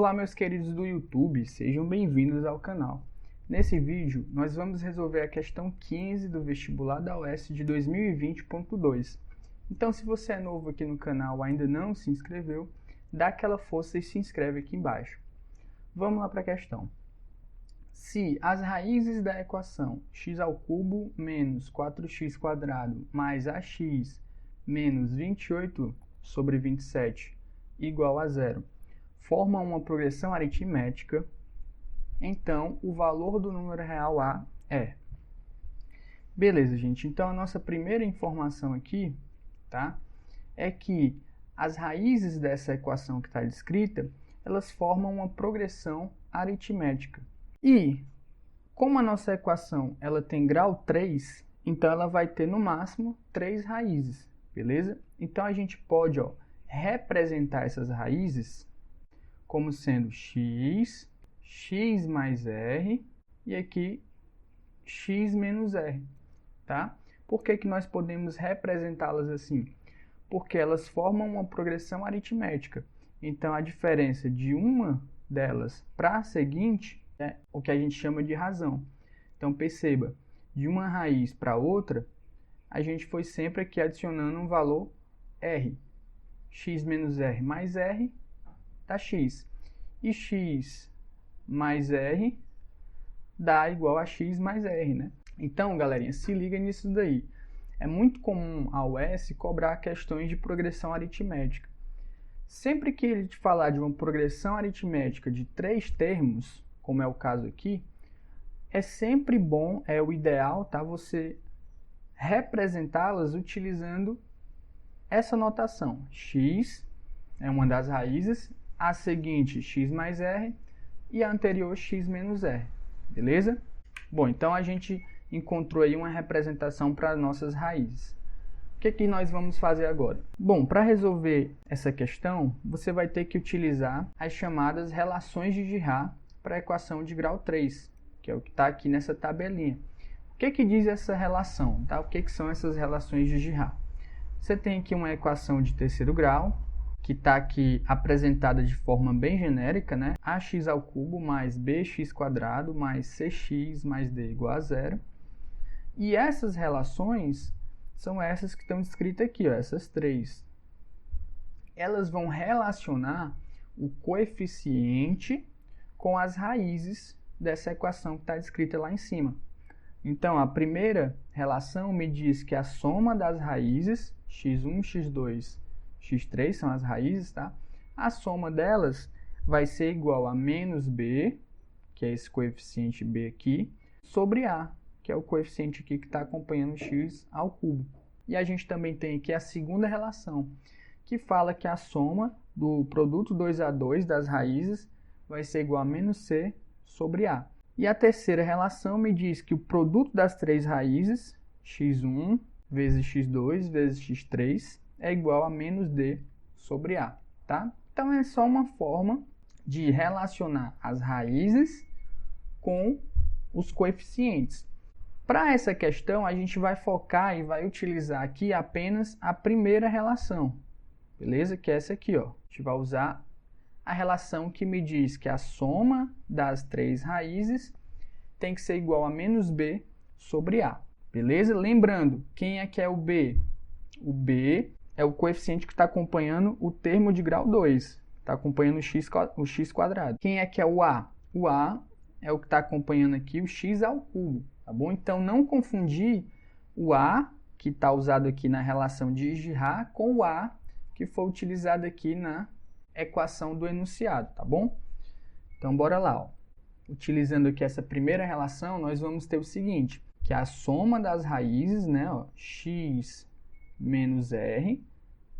Olá meus queridos do YouTube, sejam bem-vindos ao canal. Nesse vídeo, nós vamos resolver a questão 15 do vestibular da UES de 2020.2. Então, se você é novo aqui no canal e ainda não se inscreveu, dá aquela força e se inscreve aqui embaixo. Vamos lá para a questão. Se as raízes da equação x² menos 4x² mais ax menos 28 sobre 27 igual a zero, formam uma progressão aritmética, então o valor do número real A é... Beleza, gente. Então, a nossa primeira informação aqui, tá, é que as raízes dessa equação que está descrita, elas formam uma progressão aritmética. E, como a nossa equação ela tem grau 3, então ela vai ter no máximo 3 raízes, beleza? Então, a gente pode representar essas raízes como sendo x, x mais r e aqui x menos r, tá? Por que que nós podemos representá-las assim? Porque elas formam uma progressão aritmética. Então, a diferença de uma delas para a seguinte é o que a gente chama de razão. Então, perceba, de uma raiz para outra, a gente foi sempre aqui adicionando um valor r. X menos r mais r dá x. E x mais r dá igual a x mais r, né? Então, galerinha, se liga nisso daí. É muito comum a UES cobrar questões de progressão aritmética. Sempre que ele te falar de uma progressão aritmética de 3 termos, como é o caso aqui, é sempre bom, é o ideal, tá? Você representá-las utilizando essa notação. X é uma das raízes, a seguinte x mais r e a anterior x menos r, beleza? Bom, então a gente encontrou aí uma representação para nossas raízes. O que que nós vamos fazer agora? Bom, para resolver essa questão, você vai ter que utilizar as chamadas relações de Girard para a equação de grau 3, que é o que está aqui nessa tabelinha. O que que diz essa relação? Tá? O que que são essas relações de Girard? Você tem aqui uma equação de terceiro grau, que está aqui apresentada de forma bem genérica, né? Ax² mais bx² mais cx mais d igual a zero. E essas relações são essas que estão descritas aqui, essas três. Elas vão relacionar o coeficiente com as raízes dessa equação que está descrita lá em cima. Então, a primeira relação me diz que a soma das raízes, x1, x2, x3 são as raízes, tá? A soma delas vai ser igual a menos b, que é esse coeficiente b aqui, sobre a, que é o coeficiente aqui que está acompanhando x². E a gente também tem aqui a segunda relação, que fala que a soma do produto 2a2 das raízes vai ser igual a menos c sobre a. E a terceira relação me diz que o produto das três raízes, x1 vezes x2 vezes x3, é igual a menos d sobre a, tá? Então, é só uma forma de relacionar as raízes com os coeficientes. Para essa questão, a gente vai focar e vai utilizar aqui apenas a primeira relação, beleza? Que é essa aqui, ó. A gente vai usar a relação que me diz que a soma das três raízes tem que ser igual a menos b sobre a, beleza? Lembrando, quem é que é o b? O b é o coeficiente que está acompanhando o termo de grau 2, está acompanhando o x². Quem é que é o a? O a é o que está acompanhando aqui o x², tá bom? Então, não confundir o a, que está usado aqui na relação de Girard, com o a, que foi utilizado aqui na equação do enunciado, tá bom? Então, bora lá, ó. Utilizando aqui essa primeira relação, nós vamos ter o seguinte, que a soma das raízes, né, ó, x menos r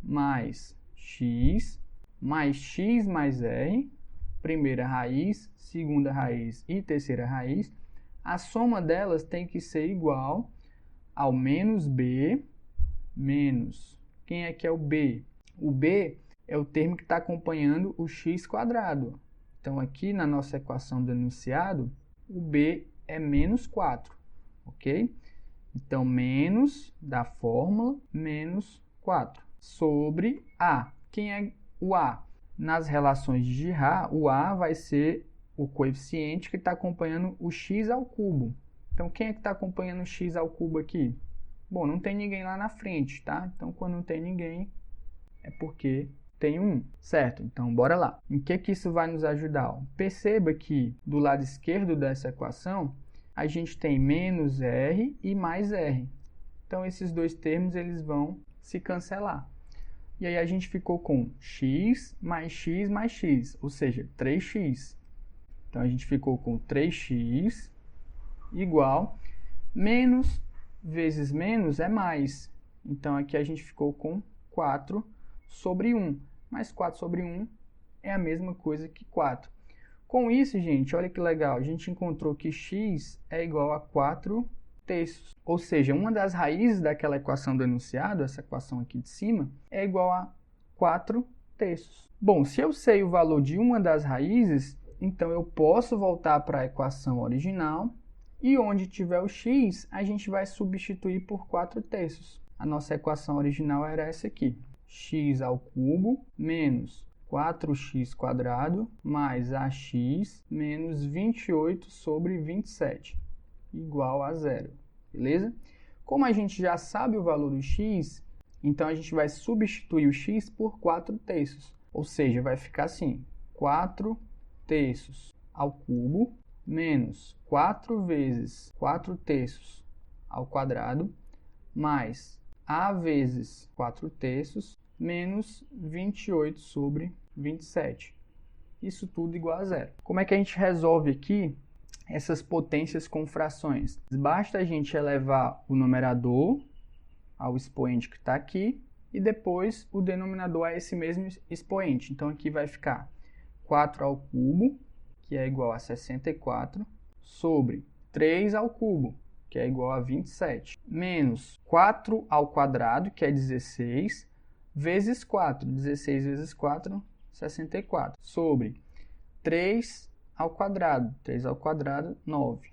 mais x mais r, primeira raiz, segunda raiz e terceira raiz, a soma delas tem que ser igual ao menos b menos... Quem é que é o b? O b é o termo que está acompanhando o x². Então, aqui na nossa equação do enunciado, o b é menos 4, ok? Então, menos da fórmula, menos 4, sobre a. Quem é o a? nas relações de Girard, o A vai ser o coeficiente que está acompanhando o x ao cubo. Então, quem é que está acompanhando o x ao cubo aqui? Bom, não tem ninguém lá na frente, tá? Então, quando não tem ninguém, é porque tem um 1, certo? Então, bora lá. Em que isso vai nos ajudar? Perceba que do lado esquerdo dessa equação, a gente tem menos r e mais r. Então, esses dois termos eles vão se cancelar. E aí, a gente ficou com x mais x, ou seja, 3x. Então, a gente ficou com 3x igual menos vezes menos é mais. Então, aqui a gente ficou com 4 sobre 1. Mas 4 sobre 1 é a mesma coisa que 4. Com isso, gente, olha que legal. A gente encontrou que x é igual a 4 terços. Ou seja, uma das raízes daquela equação do enunciado, essa equação aqui de cima, é igual a 4 terços. Bom, se eu sei o valor de uma das raízes, então eu posso voltar para a equação original e onde tiver o x, a gente vai substituir por 4 terços. A nossa equação original era essa aqui. X ao cubo menos 4x² mais ax menos 28 sobre 27 igual a 0. Beleza? Como a gente já sabe o valor do x, então a gente vai substituir o x por 4 terços. Ou seja, vai ficar assim, 4 terços ao cubo menos 4 vezes 4 terços ao quadrado mais a vezes 4 terços menos 28 sobre 27. Isso tudo igual a 0. Como é que a gente resolve aqui essas potências com frações? Basta a gente elevar o numerador ao expoente que está aqui e depois o denominador a esse mesmo expoente. Então aqui vai ficar 4 ao cubo, que é igual a 64, sobre 3 ao cubo, que é igual a 27, menos 4 ao quadrado, que é 16, vezes 4. 16 vezes 4, 64. Sobre 3 ao quadrado. 3 ao quadrado, 9.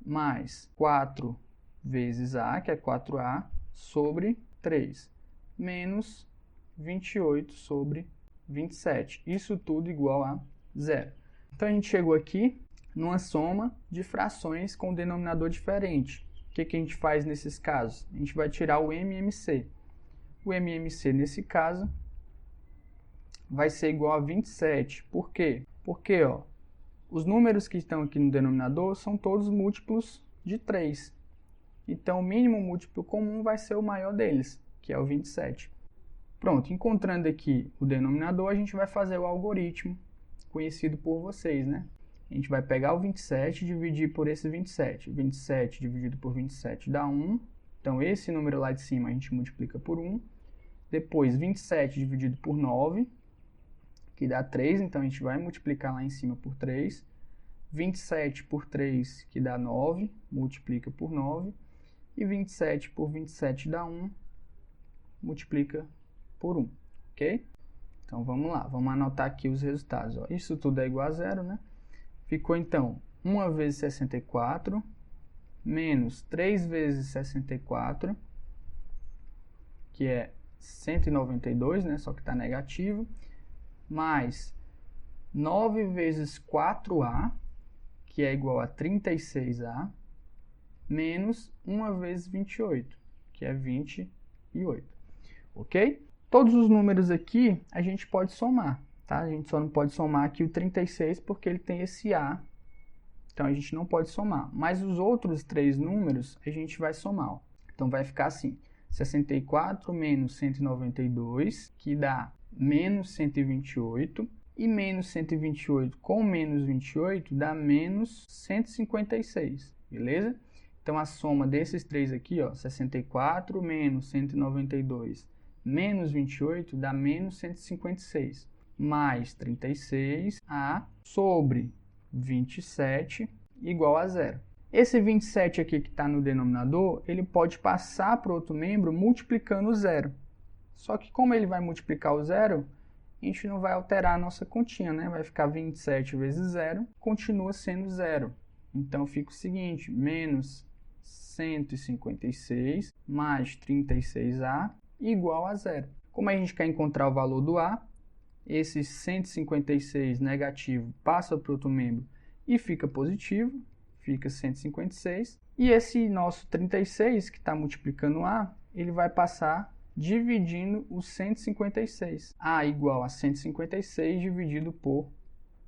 Mais 4 vezes a, que é 4a, sobre 3. Menos 28 sobre 27. Isso tudo igual a 0. Então, a gente chegou aqui numa soma de frações com denominador diferente. O que a gente faz nesses casos? A gente vai tirar o MMC. O MMC, nesse caso, vai ser igual a 27. Por quê? Porque os números que estão aqui no denominador são todos múltiplos de 3. Então, o mínimo múltiplo comum vai ser o maior deles, que é o 27. Pronto, encontrando aqui o denominador, a gente vai fazer o algoritmo conhecido por vocês, né? A gente vai pegar o 27 e dividir por esse 27. 27 dividido por 27 dá 1. Então, esse número lá de cima a gente multiplica por 1. Depois, 27 dividido por 9, que dá 3. Então, a gente vai multiplicar lá em cima por 3. 27 por 3, que dá 9. Multiplica por 9. E 27 por 27 dá 1. Multiplica por 1. Ok? Então, vamos lá. Vamos anotar aqui os resultados. Isso tudo é igual a 0, né? Ficou, então, 1 vezes 64, menos 3 vezes 64, que é 192, né? Só que está negativo, mais 9 vezes 4a, que é igual a 36a, menos 1 vezes 28, que é 28. Ok? Todos os números aqui a gente pode somar, tá? A gente só não pode somar aqui o 36 porque ele tem esse a, então a gente não pode somar. Mas os outros 3 números a gente vai somar. Então vai ficar assim, 64 menos 192, que dá menos 128, e menos 128 com menos 28 dá menos 156, beleza? Então a soma desses 3 aqui, 64 menos 192 menos 28 dá menos 156, mais 36a sobre 27 igual a 0. Esse 27 aqui que está no denominador, ele pode passar para outro membro multiplicando o 0. Só que como ele vai multiplicar o 0, a gente não vai alterar a nossa continha, né? Vai ficar 27 vezes 0, continua sendo 0. Então fica o seguinte, menos 156 mais 36a igual a 0. Como a gente quer encontrar o valor do a, esse 156 negativo passa para o outro membro e fica positivo, fica 156. E esse nosso 36, que está multiplicando A, ele vai passar dividindo o 156. A igual a 156 dividido por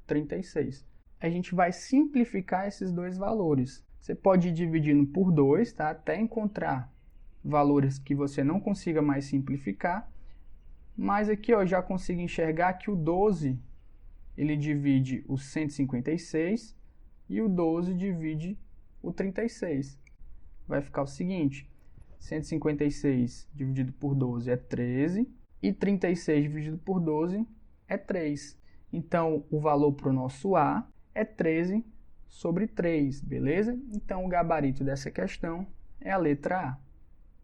36. A gente vai simplificar esses dois valores. Você pode ir dividindo por 2, tá? Até encontrar valores que você não consiga mais simplificar. Mas aqui eu já consigo enxergar que o 12 ele divide o 156 e o 12 divide o 36. Vai ficar o seguinte: 156 dividido por 12 é 13 e 36 dividido por 12 é 3. Então, o valor para o nosso A é 13 sobre 3, beleza? Então, o gabarito dessa questão é a letra A.